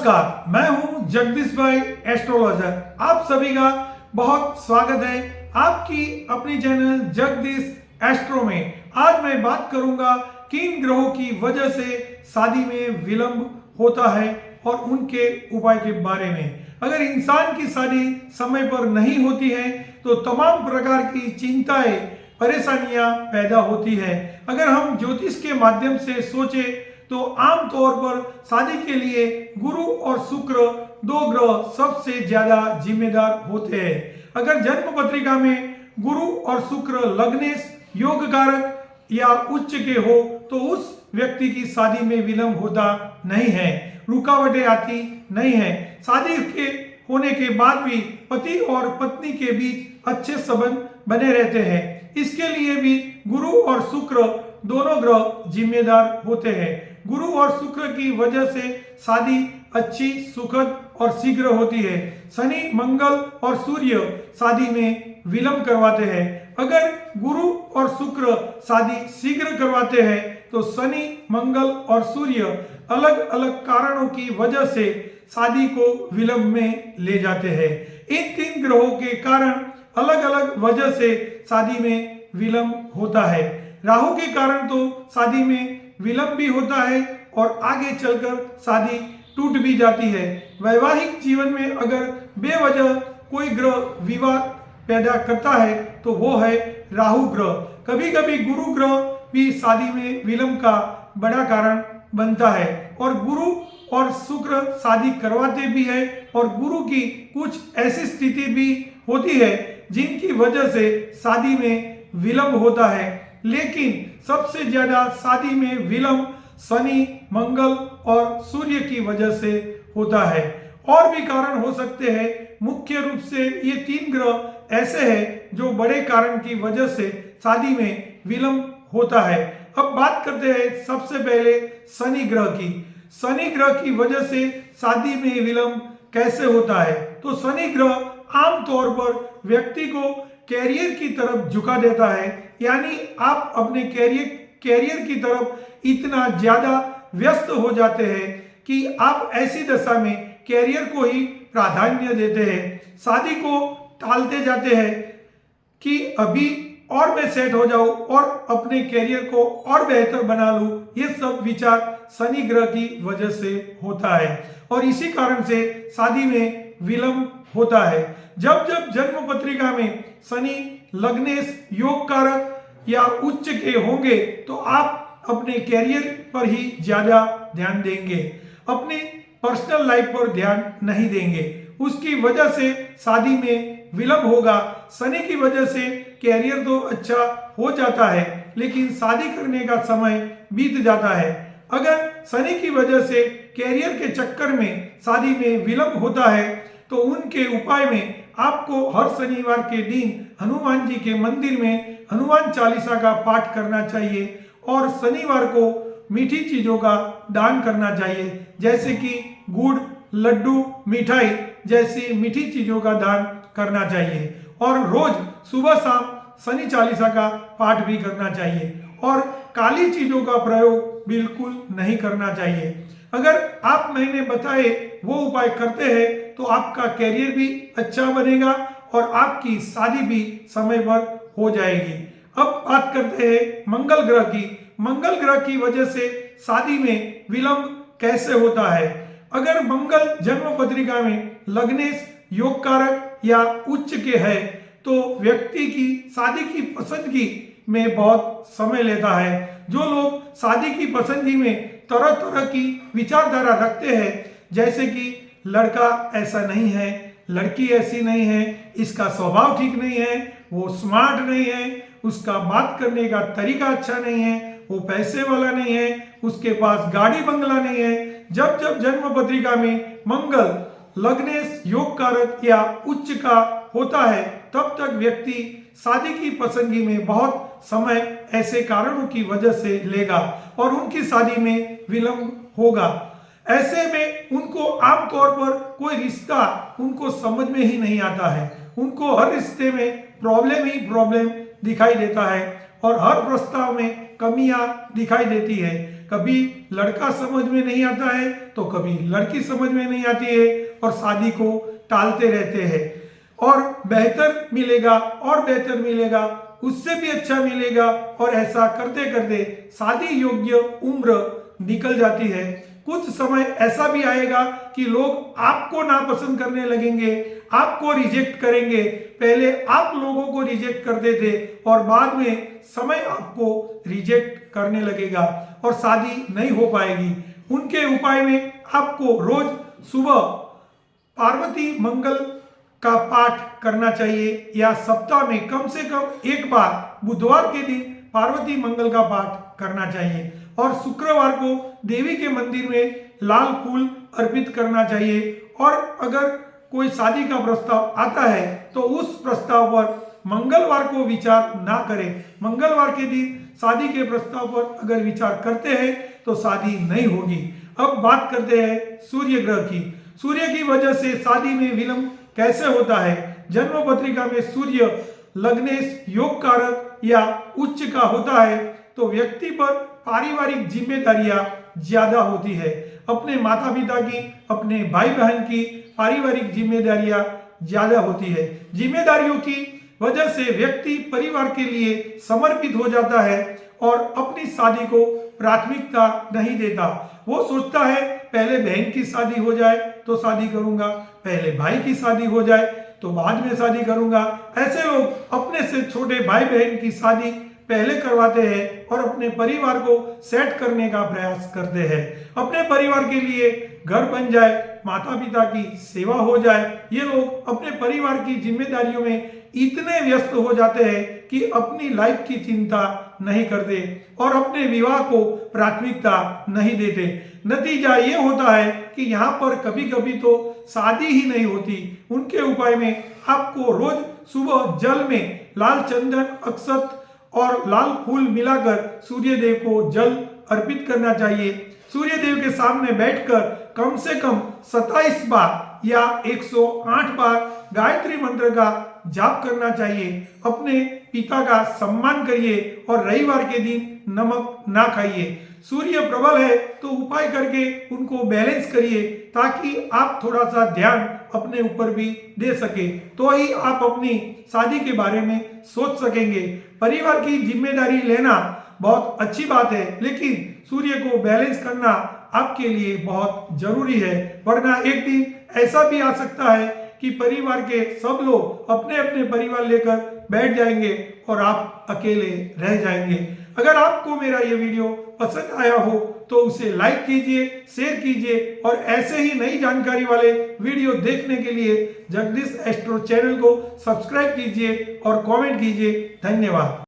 नमस्कार, मैं हूं जगदीश भाई एस्ट्रोलॉजर। आप सभी का बहुत स्वागत है आपकी अपनी चैनल जगदीश एस्ट्रो में। आज मैं बात करूंगा किन ग्रहों की वजह से शादी में विलंब होता है और उनके उपाय के बारे में। अगर इंसान की शादी समय पर नहीं होती है तो तमाम प्रकार की चिंताएं परेशानियां पैदा होती है। अगर हम ज्योतिष के माध्यम से सोचें तो आम तौर पर शादी के लिए गुरु और शुक्र दो ग्रह सबसे ज्यादा जिम्मेदार होते हैं। अगर जन्म पत्रिका में गुरु और शुक्र लग्नेश योग कारक या उच्च के हो तो उस व्यक्ति की शादी में विलंब होता नहीं है, रुकावटें आती नहीं है। शादी के होने के बाद भी पति और पत्नी के बीच अच्छे संबंध बने रहते हैं। इसके लिए भी गुरु और शुक्र दोनों ग्रह जिम्मेदार होते हैं। गुरु और शुक्र की वजह से शादी अच्छी, सुखद और शीघ्र होती है। शनि, मंगल और सूर्य शादी में विलंब करवाते हैं। अगर गुरु और शुक्र शादी शीघ्र करवाते हैं तो शनि, मंगल और सूर्य अलग अलग कारणों की वजह से शादी को विलंब में ले जाते हैं। इन तीन ग्रहों के कारण अलग अलग वजह से शादी में विलंब होता है। राहु के कारण तो शादी में विलंब भी होता है और आगे चलकर शादी टूट भी जाती है। वैवाहिक जीवन में अगर बेवजह कोई ग्रह विवाद पैदा करता है तो वो है राहु ग्रह। कभी कभी गुरु ग्रह भी शादी में विलंब का बड़ा कारण बनता है और गुरु और शुक्र शादी करवाते भी है और गुरु की कुछ ऐसी स्थिति भी होती है जिनकी वजह से शादी में विलंब होता है। लेकिन सबसे ज्यादा शादी में विलंब शनि, मंगल और सूर्य की वजह से होता है। और भी कारण हो सकते हैं। मुख्य रूप से ये तीन ग्रह ऐसे हैं जो बड़े कारण की वजह से शादी में विलंब होता है। अब बात करते हैं सबसे पहले शनि ग्रह की। शनि ग्रह की वजह से शादी में विलंब कैसे होता है? तो शनि ग्रह आमतौर पर व्यक्ति को कैरियर की तरफ झुका देता है, यानी आप अपने कैरियर की तरफ इतना ज्यादा व्यस्त हो जाते हैं कि आप ऐसी दशा में कैरियर को ही प्राधान्य देते हैं, शादी को टालते जाते हैं कि अभी और मैं सेट हो जाऊं और अपने कैरियर को और बेहतर बना लूं। ये सब विचार शनि ग्रह की वजह से होता है और इसी कारण से शादी में विलंब होता है। जब जब जन्म पत्रिका में शनि लग्नेश योग कारक या उच्च के होंगे तो आप अपने कैरियर पर ही ज्यादा ध्यान देंगे, अपनी पर्सनल लाइफ पर ध्यान नहीं देंगे। उसकी वजह से शादी में विलंब होगा। शनि की वजह से कैरियर तो अच्छा हो जाता है लेकिन शादी करने का समय बीत जाता है। अगर शनि की वजह से कैरियर के चक्कर में शादी में विलंब होता है तो उनके उपाय में आपको हर शनिवार के दिन हनुमान जी के मंदिर में हनुमान चालीसा का पाठ करना चाहिए और शनिवार को मीठी चीजों का दान करना चाहिए, जैसे कि गुड़, लड्डू, मिठाई जैसी मीठी चीजों का दान करना चाहिए और रोज सुबह शाम शनि चालीसा का पाठ भी करना चाहिए और काली चीजों का प्रयोग बिल्कुल नहीं करना चाहिए। अगर आप मैंने बताए वो उपाय करते हैं तो आपका कैरियर भी अच्छा बनेगा और आपकी शादी भी समय पर हो जाएगी। अब बात करते हैं मंगल ग्रह की। मंगल ग्रह की वजह से शादी में विलंब कैसे होता है? अगर मंगल जन्म पत्रिका में लग्नेश योग कारक या उच्च के है तो व्यक्ति की शादी की पसंदगी में बहुत समय लेता है। जो लोग शादी की पसंदगी में तरह तरह की विचारधारा रखते हैं, जैसे कि लड़का ऐसा नहीं है, लड़की ऐसी नहीं है, इसका स्वभाव ठीक नहीं है, वो स्मार्ट नहीं है, उसका बात करने का तरीका अच्छा नहीं है, वो पैसे वाला नहीं है, उसके पास गाड़ी बंगला नहीं है। जब जब जन्म पत्रिका में मंगल लग्नेश योग कारक या उच्च का होता है तब तक व्यक्ति शादी की पसंदगी में बहुत समय ऐसे कारणों की वजह से लेगा और उनकी शादी में विलंब होगा। ऐसे में उनको आमतौर पर कोई रिश्ता उनको समझ में ही नहीं आता है। उनको हर रिश्ते में प्रॉब्लम ही प्रॉब्लम दिखाई देता है और हर प्रस्ताव में कमियां दिखाई देती है। कभी लड़का समझ में नहीं आता है तो कभी लड़की समझ में नहीं आती है और शादी को टालते रहते हैं। और बेहतर मिलेगा और बेहतर मिलेगा, उससे भी अच्छा मिलेगा, और ऐसा करते करते शादी योग्य उम्र निकल जाती है। कुछ समय ऐसा भी आएगा कि लोग आपको नापसंद करने लगेंगे, आपको रिजेक्ट करेंगे। पहले आप लोगों को रिजेक्ट करते थे और बाद में समय आपको रिजेक्ट करने लगेगा और शादी नहीं हो पाएगी। उनके उपाय में आपको रोज सुबह पार्वती मंगल का पाठ करना चाहिए, या सप्ताह में कम से कम एक बार बुधवार के दिन पार्वती मंगल का पाठ करना चाहिए, और शुक्रवार को देवी के मंदिर में लाल फूल अर्पित करना चाहिए। और अगर कोई शादी का प्रस्ताव आता है तो उस प्रस्ताव पर मंगलवार को विचार ना करें। मंगलवार के दिन शादी के प्रस्ताव पर अगर विचार करते हैं तो शादी नहीं होगी। अब बात करते हैं सूर्य ग्रह की। सूर्य की वजह से शादी में विलंब कैसे होता है? जन्म पत्रिका में सूर्य लग्नेश योग कारक या उच्च का होता है तो व्यक्ति पर पारिवारिक जिम्मेदारियां ज्यादा होती है। अपने माता पिता की, अपने भाई बहन की पारिवारिक जिम्मेदारियां ज्यादा होती है। जिम्मेदारियों की वजह से व्यक्ति परिवार के लिए समर्पित हो जाता है और अपनी शादी को प्राथमिकता नहीं देता। वो सोचता है पहले बहन की शादी हो जाए तो शादी करूंगा, पहले भाई की शादी हो जाए तो बाद में शादी करूंगा। ऐसे लोग अपने से छोटे भाई बहन की शादी पहले करवाते हैं और अपने परिवार को सेट करने का प्रयास करते हैं। अपने परिवार के लिए घर बन जाए, माता पिता की सेवा हो जाए। ये लोग अपने परिवार की जिम्मेदारियों में इतने व्यस्त हो जाते हैं कि अपनी लाइफ की चिंता नहीं करते और अपने विवाह को प्राथमिकता नहीं देते। नतीजा ये होता है कि यहाँ पर कभी कभी तो शादी ही नहीं होती। उनके उपाय में आपको रोज सुबह जल में लाल चंदन, अक्षत और लाल फूल मिलाकर सूर्य देव को जल अर्पित करना चाहिए। सूर्य देव के सामने बैठकर कम से कम 27 बार या 108 बार गायत्री मंत्र का जाप करना चाहिए। अपने पिता का सम्मान करिए और रविवार के दिन नमक ना खाइए। सूर्य प्रबल है तो उपाय करके उनको बैलेंस करिए ताकि आप थोड़ा सा ध्यान अपने ऊपर भी दे सके, तो ही आप अपनी शादी के बारे में सोच सकेंगे। परिवार की जिम्मेदारी लेना बहुत अच्छी बात है, लेकिन सूर्य को बैलेंस करना आपके लिए बहुत जरूरी है, वरना एक दिन ऐसा भी आ सकता है कि परिवार के सब लोग अपने अपने परिवार लेकर बैठ जाएंगे और आप अकेले रह जाएंगे। अगर आपको मेरा ये वीडियो पसंद आया हो तो उसे लाइक कीजिए, शेयर कीजिए और ऐसे ही नई जानकारी वाले वीडियो देखने के लिए जगदीश एस्ट्रो चैनल को सब्सक्राइब कीजिए और कमेंट कीजिए। धन्यवाद।